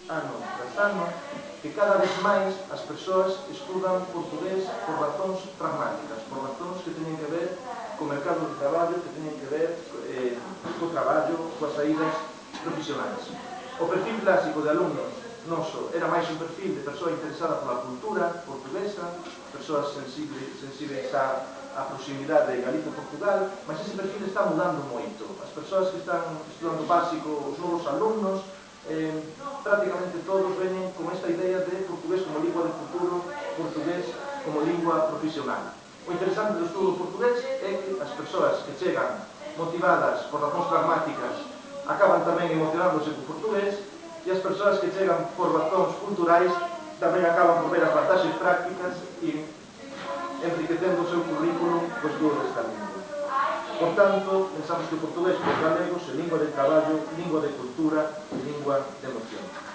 ano tras ano, que cada vez máis as persoas estudan portugués por razóns pragmáticas, por razóns que teñen que ver co mercado de traballo, que teñen que ver co traballo, coas saídas profesionais. O perfil clásico de alumnos noso era máis un perfil de persoa interesada pola cultura portuguesa, persoas sensibles á proximidade de Galicia e Portugal, mas ese perfil está mudando moito. As persoas que están estudando básico, os novos alumnos, prácticamente todos veñen con esta idea de portugués como lingua de futuro, portugués como lingua profesional. O interesante do estudo portugués é que as persoas que chegan motivadas por razóns pragmáticas acaban tamén emocionándose co portugués e as persoas que chegan por razóns culturais tamén acaban por ver as vantaxes prácticas e enriquecendo o seu currículum co estudo desta lingua. Por tanto, pensamos que o portugués para os galegos é lingua de traballo, lingua de cultura e lingua de emoción.